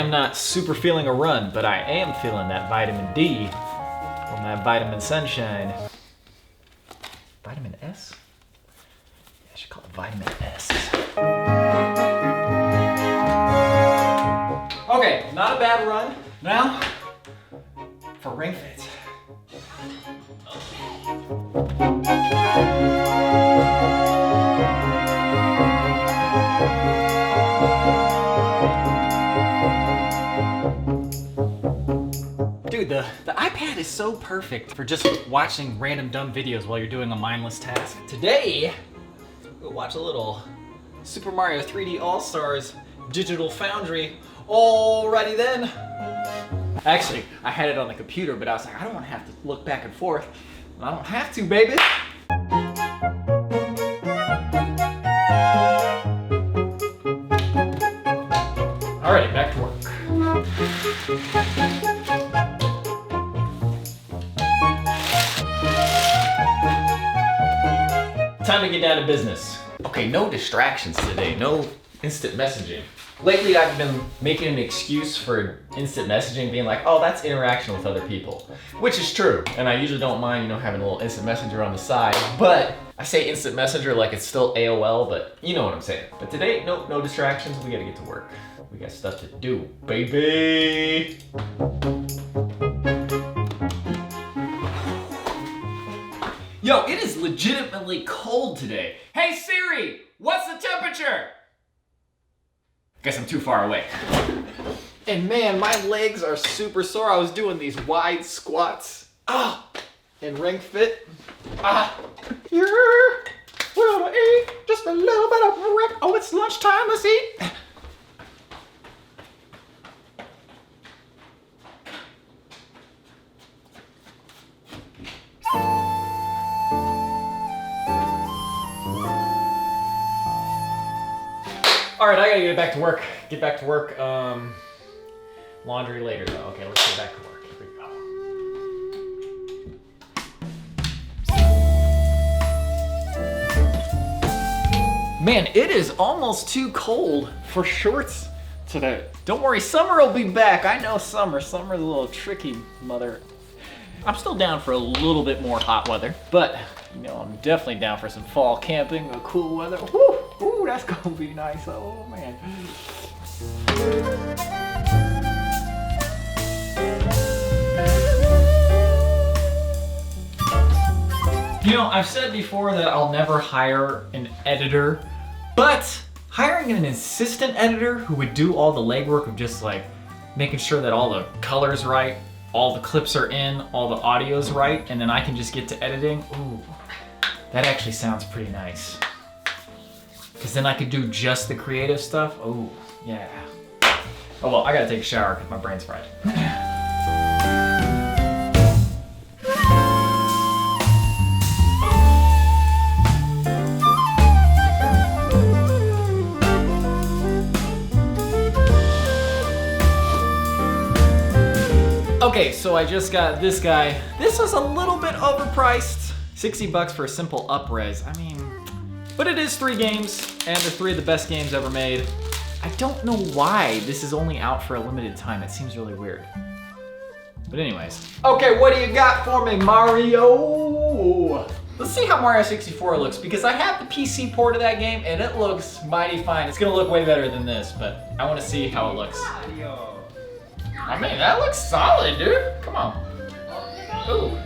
am not super feeling a run, but I am feeling that vitamin D from that vitamin sunshine. Vitamin S? Yeah, I should call it vitamin S. Okay, not a bad run. Now, for ring fit. Dude, the iPad is so perfect for just watching random dumb videos while you're doing a mindless task. Today, we'll watch a little Super Mario 3D All-Stars Digital Foundry. Alrighty then. Actually, I had it on the computer, but I was like, I don't want to have to look back and forth. I don't have to, baby. Alrighty, back to work. Time to get down to business. Okay, no distractions today, no instant messaging. Lately, I've been making an excuse for instant messaging, being like, oh, that's interaction with other people, which is true. And I usually don't mind, you know, having a little instant messenger on the side, but I say instant messenger like it's still AOL, but you know what I'm saying. But today, no distractions, we gotta get to work. We got stuff to do, baby. Yo, it is legitimately cold today. Hey Siri, what's the temperature? Guess I'm too far away. And man, my legs are super sore. I was doing these wide squats. In ring fit. Yeah, we're gonna eat just a little bit of brick. Oh, it's lunchtime, let's eat. All right, I gotta get back to work. Get back to work. Laundry later though. Okay, let's get back to work. Here we go. Man, it is almost too cold for shorts today. Don't worry, summer will be back. I know summer. Summer's a little tricky, mother. I'm still down for a little bit more hot weather, but you know, I'm definitely down for some fall camping, or cool weather. Woo! Ooh, that's gonna be nice. Oh man. You know, I've said before that I'll never hire an editor, but hiring an assistant editor who would do all the legwork of just like making sure that all the color's right, all the clips are in, all the audio's right, and then I can just get to editing. Ooh, that actually sounds pretty nice. Because then I could do just the creative stuff. Oh, yeah. Oh well, I gotta take a shower because my brain's fried. Okay, so I just got this guy. This was a little bit overpriced. $60 for a simple up-res. I mean, but it is 3 games, and they're 3 of the best games ever made. I don't know why this is only out for a limited time. It seems really weird. But anyways. Okay, what do you got for me, Mario? Let's see how Mario 64 looks, because I have the PC port of that game, and it looks mighty fine. It's gonna look way better than this, but I wanna see how it looks. I mean, that looks solid, dude. Come on. Ooh.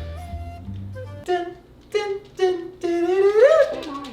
Dun, dun, dun, dun, dun, dun.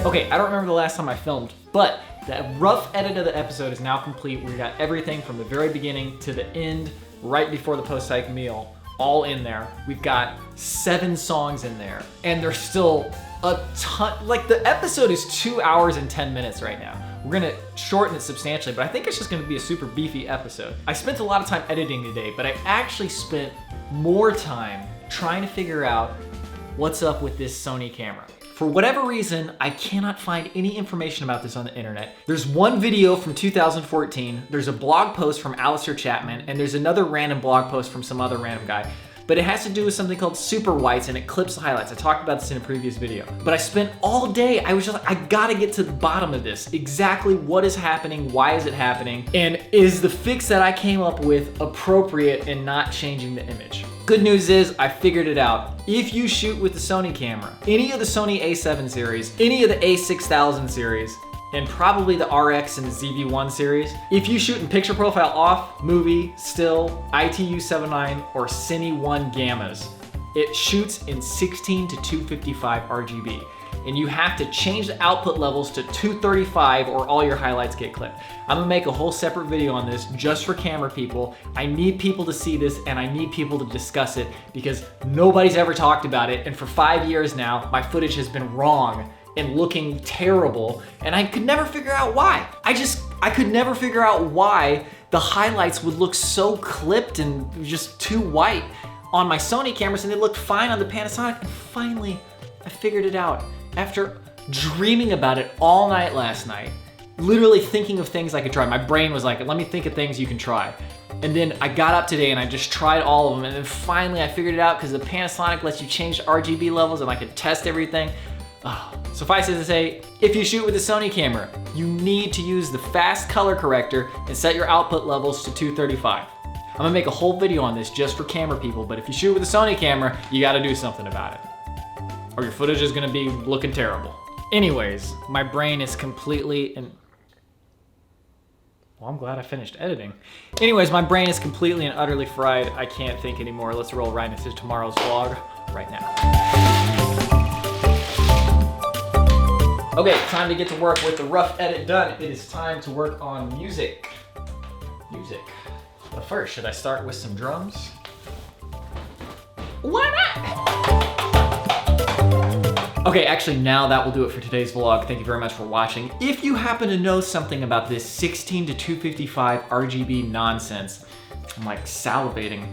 Okay, I don't remember the last time I filmed, but the rough edit of the episode is now complete. We got everything from the very beginning to the end, right before the post-hike meal, all in there. We've got 7 songs in there, and there's still a ton. Like, the episode is 2 hours and 10 minutes right now. We're gonna shorten it substantially, but I think it's just gonna be a super beefy episode. I spent a lot of time editing today, but I actually spent more time trying to figure out what's up with this Sony camera. For whatever reason, I cannot find any information about this on the internet. There's one video from 2014, there's a blog post from Alistair Chapman, and there's another random blog post from some other random guy. But it has to do with something called super whites, and it clips the highlights. I talked about this in a previous video. But I spent all day, I was just like, I gotta get to the bottom of this. Exactly what is happening, why is it happening, and is the fix that I came up with appropriate and not changing the image? Good news is I figured it out. If you shoot with the Sony camera, any of the Sony A7 series, any of the A6000 series, and probably the RX and the ZV-1 series, if you shoot in picture profile off, movie, still, ITU-79, or Cine 1 gammas, it shoots in 16 to 255 RGB. And you have to change the output levels to 235 or all your highlights get clipped. I'm gonna make a whole separate video on this just for camera people. I need people to see this and I need people to discuss it because nobody's ever talked about it. And for 5 years now, my footage has been wrong and looking terrible, and I could never figure out why. I could never figure out why the highlights would look so clipped and just too white on my Sony cameras, and they looked fine on the Panasonic, and finally, I figured it out. After dreaming about it all night last night, literally thinking of things I could try. My brain was like, let me think of things you can try. And then I got up today and I just tried all of them, and then finally I figured it out because the Panasonic lets you change the RGB levels and I could test everything. Oh. Suffice it to say, if you shoot with a Sony camera, you need to use the fast color corrector and set your output levels to 235. I'm gonna make a whole video on this just for camera people, but if you shoot with a Sony camera, you gotta do something about it. Or your footage is gonna be looking terrible. Anyways, my brain is completely well, I'm glad I finished editing. Anyways, my brain is completely and utterly fried. I can't think anymore. Let's roll right into tomorrow's vlog right now. Okay, time to get to work with the rough edit done. It is time to work on music. But first, should I start with some drums? Why not? Okay, actually now that will do it for today's vlog. Thank you very much for watching. If you happen to know something about this 16 to 255 RGB nonsense, I'm like salivating.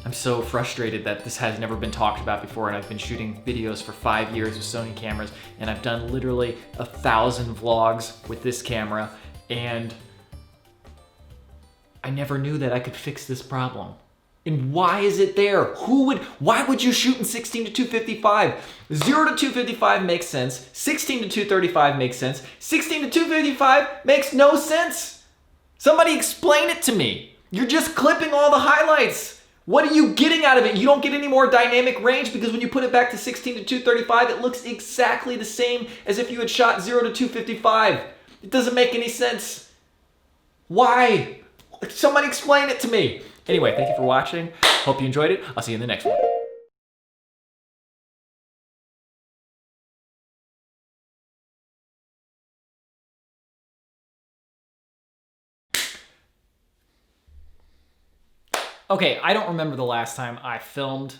I'm so frustrated that this has never been talked about before, and I've been shooting videos for 5 years with Sony cameras, and I've done literally 1,000 vlogs with this camera, and I never knew that I could fix this problem. And why is it there? Why would you shoot in 16 to 255? 0 to 255 makes sense. 16 to 235 makes sense. 16 to 255 makes no sense. Somebody explain it to me. You're just clipping all the highlights. What are you getting out of it? You don't get any more dynamic range because when you put it back to 16 to 235, it looks exactly the same as if you had shot 0 to 255. It doesn't make any sense. Why? Somebody explain it to me. Anyway, thank you for watching. Hope you enjoyed it. I'll see you in the next one. Okay, I don't remember the last time I filmed.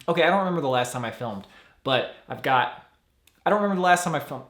Okay, I don't remember the last time I filmed, but I don't remember the last time I filmed.